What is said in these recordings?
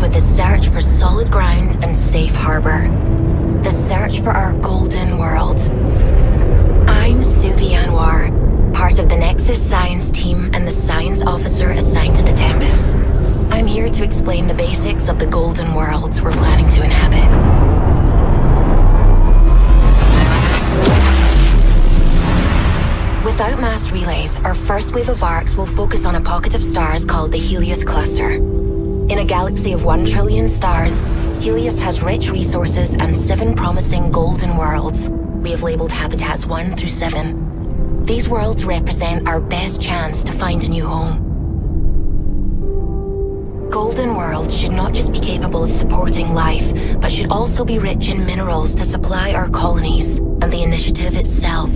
with the search for solid ground and safe harbor. The search for our golden world. I'm Suvi Anwar, part of the Nexus Science team and the science officer assigned to the Tempest. I'm here to explain the basics of the golden worlds we're planning to inhabit. Without mass relays, our first wave of arcs will focus on a pocket of stars called the Helios Cluster. In a galaxy of 1 trillion stars, Helios has rich resources and 7 promising golden worlds. We have labeled habitats 1 through 7. These worlds represent our best chance to find a new home. Golden worlds should not just be capable of supporting life, but should also be rich in minerals to supply our colonies and the initiative itself.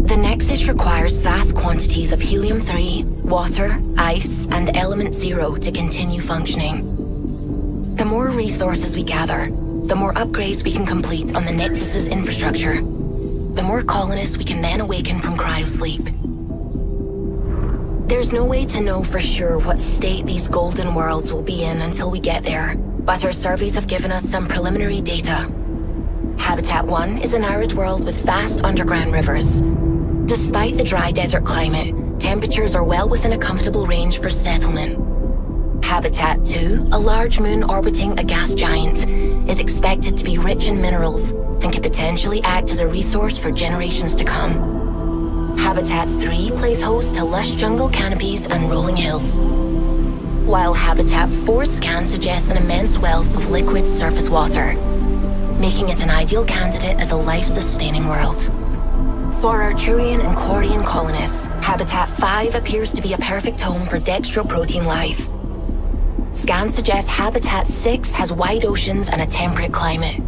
The Nexus requires vast quantities of helium-3, water, ice, and element 0 to continue functioning. The more resources we gather, the more upgrades we can complete on the Nexus's infrastructure, the more colonists we can then awaken from cryosleep. There's no way to know for sure what state these golden worlds will be in until we get there, but our surveys have given us some preliminary data. Habitat 1 is an arid world with vast underground rivers. Despite the dry desert climate, temperatures are well within a comfortable range for settlement. Habitat 2, a large moon orbiting a gas giant, is expected to be rich in minerals and could potentially act as a resource for generations to come. Habitat 3 plays host to lush jungle canopies and rolling hills, while Habitat 4's scan suggests an immense wealth of liquid surface water, making it an ideal candidate as a life-sustaining world. For Arcturian and Quarian colonists, Habitat 5 appears to be a perfect home for dextroprotein life. Scans suggest Habitat 6 has wide oceans and a temperate climate.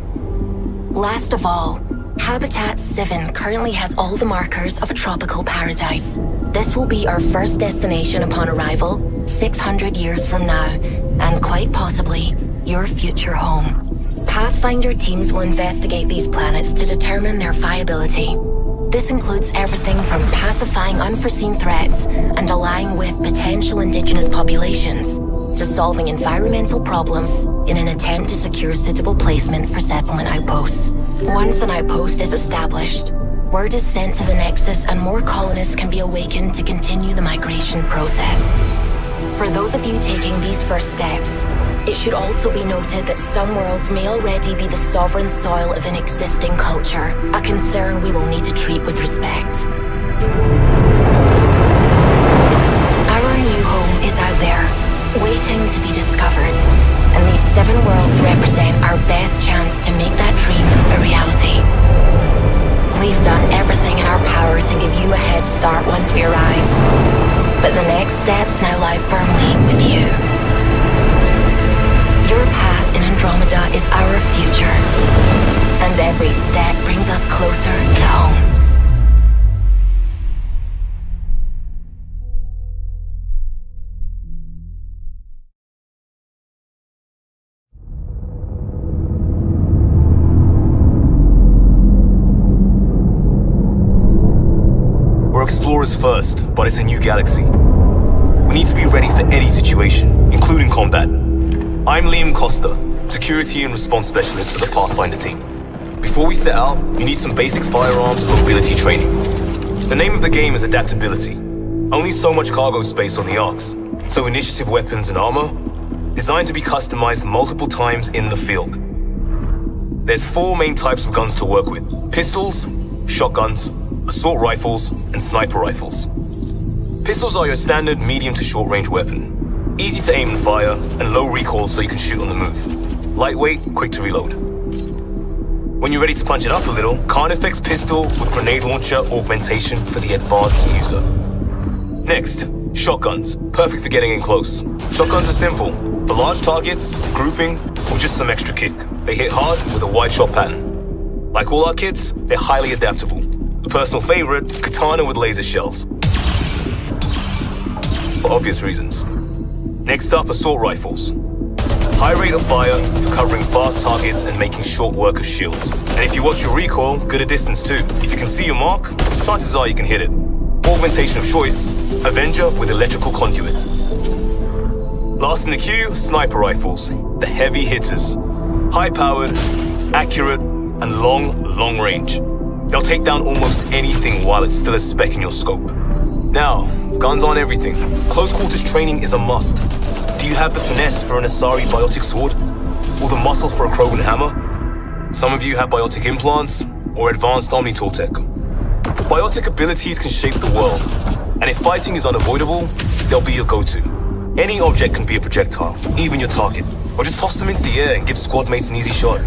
Last of all, Habitat 7 currently has all the markers of a tropical paradise. This will be our first destination upon arrival 600 years from now, and quite possibly your future home. Pathfinder teams will investigate these planets to determine their viability. This includes everything from pacifying unforeseen threats and allying with potential indigenous populations, to solving environmental problems in an attempt to secure suitable placement for settlement outposts. Once an outpost is established, word is sent to the Nexus and more colonists can be awakened to continue the migration process. For those of you taking these first steps, it should also be noted that some worlds may already be the sovereign soil of an existing culture, a concern we will need to treat with respect. Our new home is out there, waiting to be discovered, and these 7 worlds represent our best chance to make that dream a reality. We've done everything in our power to give you a head start once we arrive, but the next steps now lie firmly with you. Your path in Andromeda is our future, and every step brings us closer to home. We're explorers first, but it's a new galaxy. We need to be ready for any situation, including combat. I'm Liam Costa, Security and Response Specialist for the Pathfinder team. Before we set out, you need some basic firearms and mobility training. The name of the game is adaptability. Only so much cargo space on the arcs, so initiative weapons and armor, designed to be customized multiple times in the field. There's 4 main types of guns to work with: pistols, shotguns, assault rifles, and sniper rifles. Pistols are your standard medium to short range weapon. Easy to aim and fire, and low recoil so you can shoot on the move. Lightweight, quick to reload. When you're ready to punch it up a little, Carnifex pistol with grenade launcher augmentation for the advanced user. Next, shotguns, perfect for getting in close. Shotguns are simple, for large targets, grouping, or just some extra kick. They hit hard with a wide shot pattern. Like all our kits, they're highly adaptable. A personal favorite, katana with laser shells. For obvious reasons. Next up, assault rifles. High rate of fire for covering fast targets and making short work of shields. And if you watch your recoil, good at distance too. If you can see your mark, chances are you can hit it. it. Augmentation of choice, Avenger with electrical conduit. Like all our kits, they're highly adaptable. A personal favorite, Katana with laser shells. For obvious reasons. Next up, assault rifles. High rate of fire for covering fast targets and making short work of shields. And if you watch your recoil, chances are you can hit it. Augmentation of choice, Avenger with electrical conduit. Last in the queue, sniper rifles, the heavy hitters. High-powered, accurate, and long range. They'll take down almost anything while it's still a speck in your scope. Now, guns aren't everything. Close quarters training is a must. Do you have the finesse for an Asari biotic sword? Or the muscle for a Krogan hammer? Some of you have biotic implants, or advanced Omnitool tech. Biotic abilities can shape the world, and if fighting is unavoidable, they'll be your go-to. Any object can be a projectile, even your target, or just toss them into the air and give squad mates an easy shot.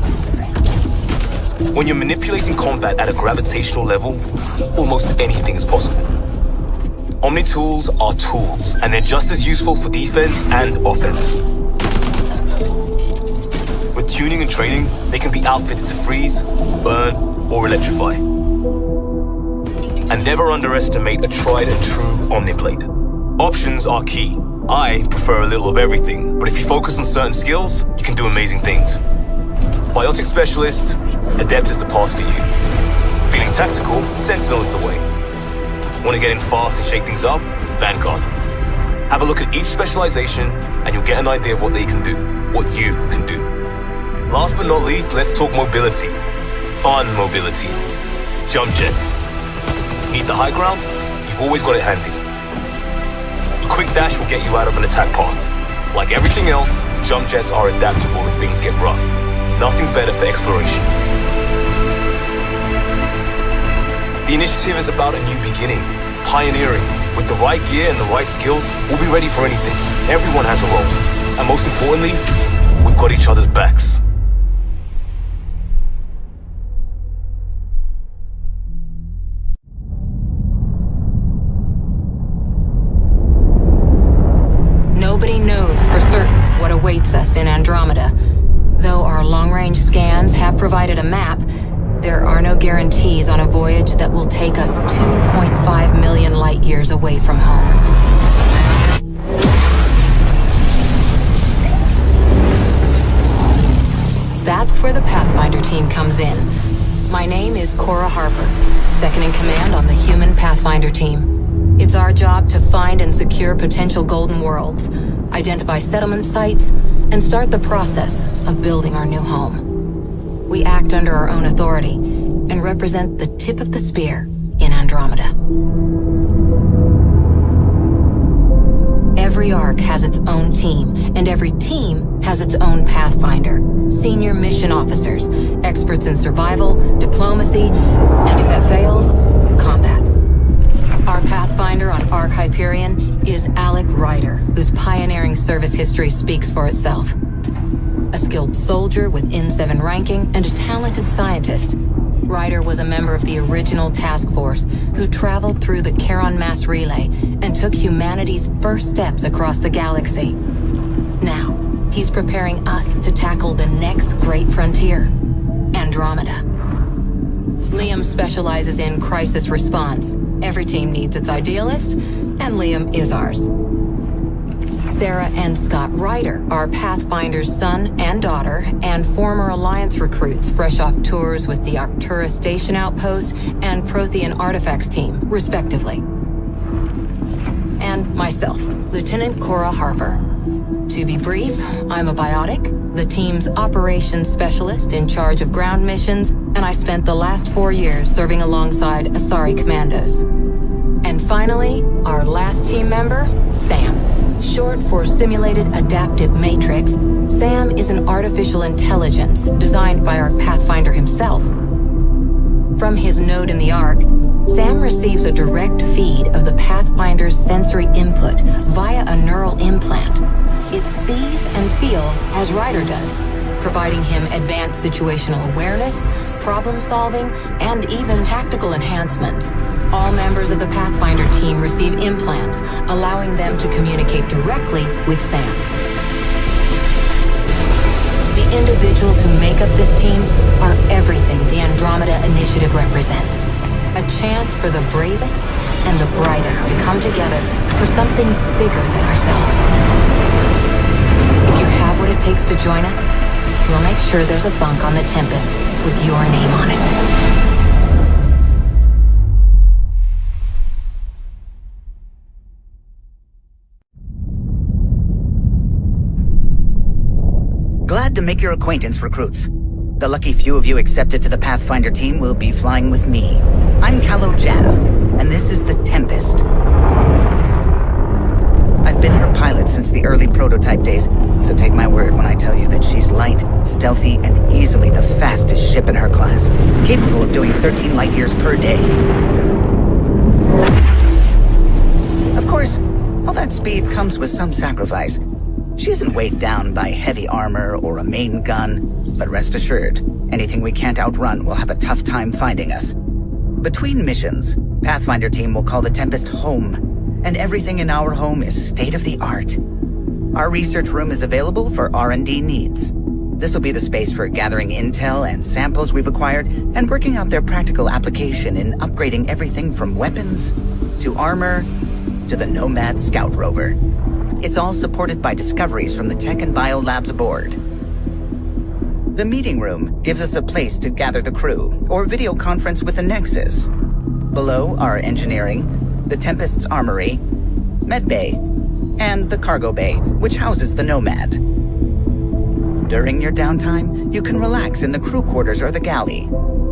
When you're manipulating combat at a gravitational level, almost anything is possible. Omnitools are tools, and they're just as useful for defense and offense. With tuning and training, they can be outfitted to freeze, burn, or electrify. And never underestimate a tried and true Omniblade. Options are key. I prefer a little of everything, but if you focus on certain skills, you can do amazing things. Biotic Specialist, Adept is the path for you. Feeling tactical, Sentinel is the way. Want to get in fast and shake things up? Vanguard. Have a look at each specialization, and you'll get an idea of what they can do, what you can do. Last but not least, let's talk mobility. Fun mobility. Jump jets. Need the high ground? You've always got it handy. A quick dash will get you out of an attack path. Like everything else, jump jets are adaptable if things get rough. Nothing better for exploration. The initiative is about a new beginning, pioneering. With the right gear and the right skills, we'll be ready for anything. Everyone has a role. And most importantly, we've got each other's backs. Nobody knows for certain what awaits us in Andromeda. Though our long-range scans have provided a map, there are no guarantees on a voyage that will take us 2.5 million light-years away from home. That's where the Pathfinder team comes in. My name is Cora Harper, second in command on the human Pathfinder team. It's our job to find and secure potential golden worlds, identify settlement sites, and start the process of building our new home. We act under our own authority and represent the tip of the spear in Andromeda. Every arc has its own team, and every team has its own Pathfinder, senior mission officers, experts in survival, diplomacy, and if that fails, combat. Our Pathfinder on Arc Hyperion is Alec Ryder, whose pioneering service history speaks for itself. A skilled soldier with N7 ranking and a talented scientist, Ryder was a member of the original task force who traveled through the Charon Mass Relay and took humanity's first steps across the galaxy. Now, he's preparing us to tackle the next great frontier, Andromeda. Liam specializes in crisis response. Every team needs its idealist, and Liam is ours. Sarah and Scott Ryder are Pathfinder's son and daughter, and former Alliance recruits fresh off tours with the Arcturus Station Outpost and Prothean Artifacts team, respectively. And myself, Lieutenant Cora Harper. To be brief, I'm a biotic, the team's operations specialist in charge of ground missions, and I spent the last 4 years serving alongside Asari commandos. And finally, our last team member, Sam. Short for Simulated Adaptive Matrix, Sam is an artificial intelligence designed by our Pathfinder himself. From his node in the Ark, Sam receives a direct feed of the Pathfinder's sensory input via a neural implant. It sees and feels as Ryder does, providing him advanced situational awareness, problem solving, and even tactical enhancements. All members of the Pathfinder team receive implants, allowing them to communicate directly with Sam. The individuals who make up this team are everything the Andromeda Initiative represents. A chance for the bravest and the brightest to come together for something bigger than ourselves. If you have what it takes to join us, we'll make sure there's a bunk on the Tempest with your name on it. Glad to make your acquaintance, recruits. The lucky few of you accepted to the Pathfinder team will be flying with me. I'm Callow Jav, and this is the Tempest. I've been her pilot since the early prototype days, so take my word when I tell you that she's light, stealthy, and easily the fastest ship in her class, capable of doing 13 light years per day. Of course, all that speed comes with some sacrifice. She isn't weighed down by heavy armor or a main gun, but rest assured, anything we can't outrun will have a tough time finding us. Between missions, Pathfinder team will call the Tempest home, and everything in our home is state-of-the-art. Our research room is available for R&D needs. This will be the space for gathering intel and samples we've acquired and working out their practical application in upgrading everything from weapons to armor to the Nomad Scout rover. It's all supported by discoveries from the tech and bio labs aboard. The meeting room gives us a place to gather the crew, or video conference with the Nexus. Below are engineering, the Tempest's armory, medbay, and the cargo bay, which houses the Nomad. During your downtime, you can relax in the crew quarters or the galley.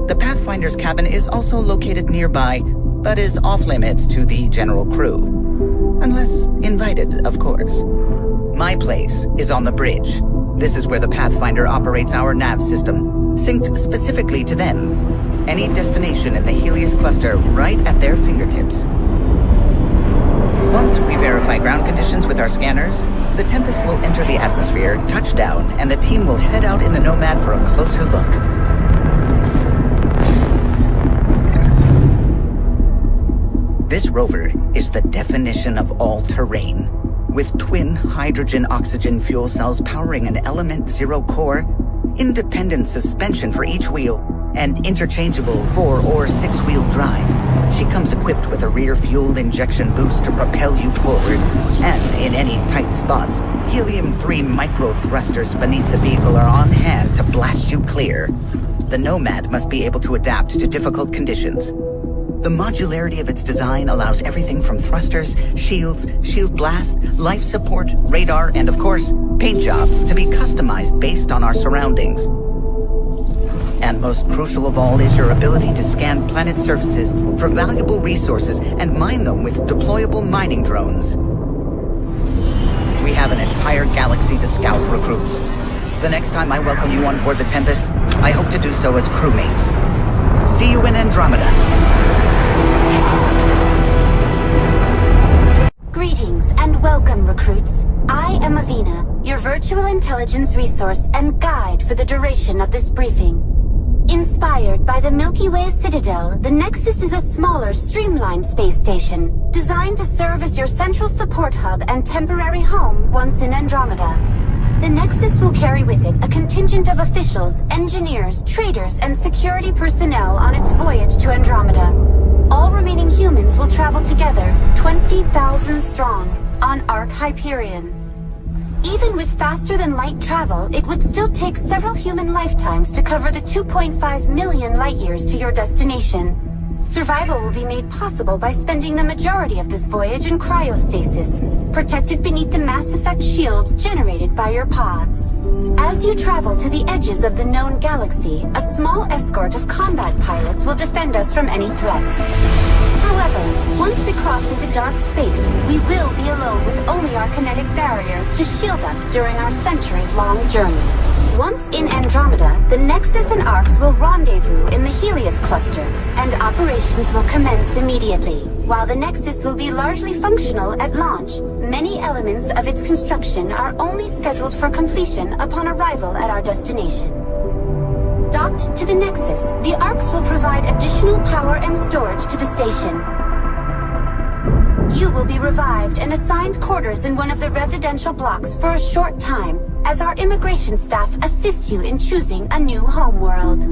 The Pathfinder's cabin is also located nearby, but is off-limits to the general crew. Unless invited, of course. My place is on the bridge. This is where the Pathfinder operates our nav system, synced specifically to them. Any destination in the Helios cluster right at their fingertips. Once we verify ground conditions with our scanners, the Tempest will enter the atmosphere, touch down, and the team will head out in the Nomad for a closer look. This rover is the definition of all-terrain, with twin hydrogen-oxygen fuel cells powering an Element Zero core, independent suspension for each wheel, and interchangeable 4- or 6-wheel drive. She comes equipped with a rear fuel injection boost to propel you forward, and in any tight spots, helium-3 micro-thrusters beneath the vehicle are on hand to blast you clear. The Nomad must be able to adapt to difficult conditions. The modularity of its design allows everything from thrusters, shields, shield blast, life support, radar, and of course, paint jobs to be customized based on our surroundings. And most crucial of all is your ability to scan planet surfaces for valuable resources and mine them with deployable mining drones. We have an entire galaxy to scout, recruits. The next time I welcome you on board the Tempest, I hope to do so as crewmates. See you in Andromeda. Greetings and welcome, recruits. I am Avina, your virtual intelligence resource and guide for the duration of this briefing. Inspired by the Milky Way Citadel, the Nexus is a smaller, streamlined space station, designed to serve as your central support hub and temporary home once in Andromeda. The Nexus will carry with it a contingent of officials, engineers, traders, and security personnel on its voyage to Andromeda. All remaining humans will travel together, 20,000 strong, on Arc Hyperion. Even with faster-than-light travel, it would still take several human lifetimes to cover the 2.5 million light-years to your destination. Survival will be made possible by spending the majority of this voyage in cryostasis, protected beneath the mass effect shields generated by your pods. As you travel to the edges of the known galaxy, a small escort of combat pilots will defend us from any threats. However, once we cross into dark space, we will be alone with only our kinetic barriers to shield us during our centuries-long journey. Once in Andromeda, the Nexus and Arcs will rendezvous in the Helios cluster, and operations will commence immediately. While the Nexus will be largely functional at launch, many elements of its construction are only scheduled for completion upon arrival at our destination. Docked to the Nexus, the Arcs will provide additional power and storage to the station. You will be revived and assigned quarters in one of the residential blocks for a short time, as our immigration staff assists you in choosing a new homeworld.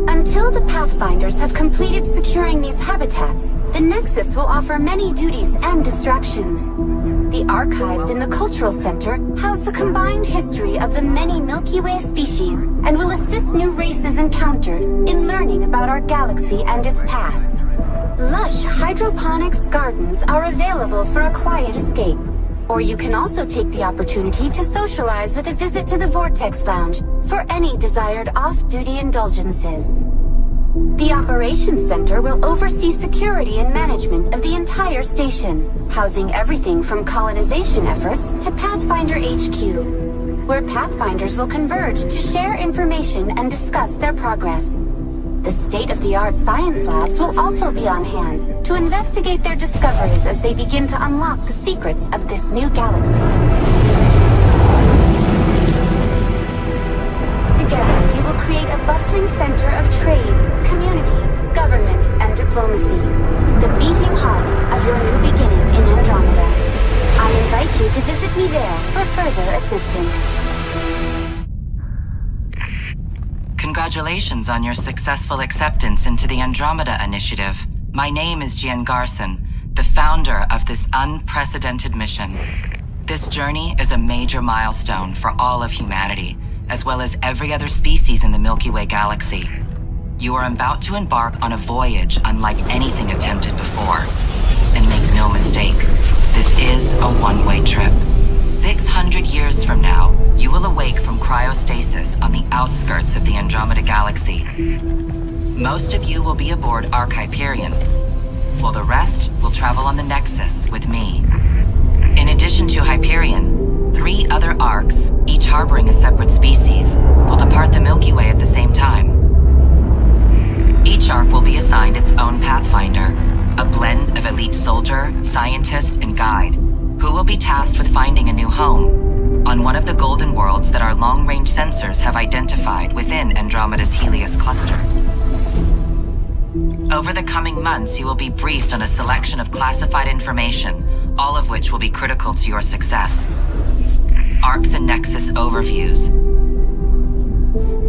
Until the Pathfinders have completed securing these habitats, the Nexus will offer many duties and distractions. The archives in the Cultural Center house the combined history of the many Milky Way species and will assist new races encountered in learning about our galaxy and its past. Lush hydroponics gardens are available for a quiet escape. Or you can also take the opportunity to socialize with a visit to the Vortex Lounge for any desired off-duty indulgences. The Operations Center will oversee security and management of the entire station, housing everything from colonization efforts to Pathfinder HQ, where Pathfinders will converge to share information and discuss their progress. The state-of-the-art science labs will also be on hand to investigate their discoveries as they begin to unlock the secrets of this new galaxy. Together, we will create a bustling center of trade, community, government, and diplomacy. The beating heart of your new beginning in Andromeda. I invite you to visit me there for further assistance. Congratulations on your successful acceptance into the Andromeda Initiative. My name is Jian Garson, the founder of this unprecedented mission. This journey is a major milestone for all of humanity, as well as every other species in the Milky Way galaxy. You are about to embark on a voyage unlike anything attempted before. And make no mistake, this is a one-way trip. 600 years from now, you will awake from cryostasis on the outskirts of the Andromeda Galaxy. Most of you will be aboard Ark Hyperion, while the rest will travel on the Nexus with me. In addition to Hyperion, 3 other Arks, each harboring a separate species, will depart the Milky Way at the same time. Each Ark will be assigned its own Pathfinder, a blend of elite soldier, scientist, and guide, who will be tasked with finding a new home on one of the golden worlds that our long-range sensors have identified within Andromeda's Helios cluster. Over the coming months, you will be briefed on a selection of classified information, all of which will be critical to your success. Arcs and Nexus overviews,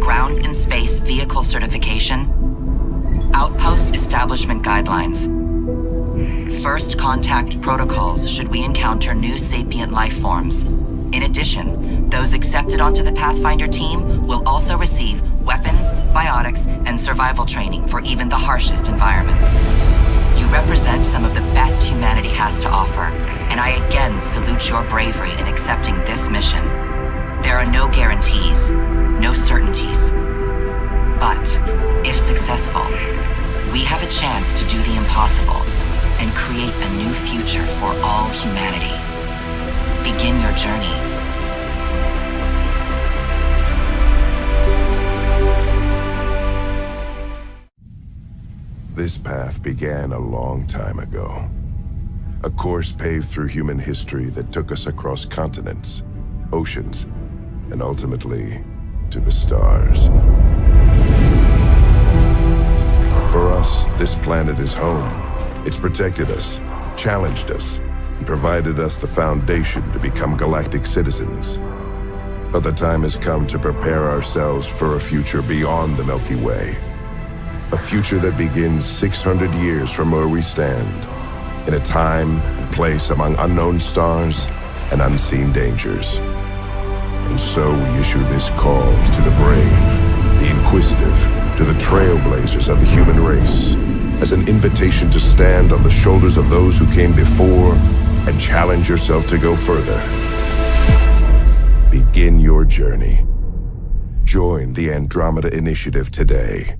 ground and space vehicle certification, outpost establishment guidelines, first contact protocols should we encounter new sapient life forms. In addition, those accepted onto the Pathfinder team will also receive weapons, biotics, and survival training for even the harshest environments. You represent some of the best humanity has to offer, and I again salute your bravery in accepting this mission. There are no guarantees, no certainties. But, if successful, we have a chance to do the impossible and create a new future for all humanity. Begin your journey. This path began a long time ago. A course paved through human history that took us across continents, oceans, and ultimately to the stars. For us, this planet is home. It's protected us, challenged us, and provided us the foundation to become galactic citizens. But the time has come to prepare ourselves for a future beyond the Milky Way. A future that begins 600 years from where we stand, in a time and place among unknown stars and unseen dangers. And so we issue this call to the brave, the inquisitive, to the trailblazers of the human race, as an invitation to stand on the shoulders of those who came before and challenge yourself to go further. Begin your journey. Join the Andromeda Initiative today.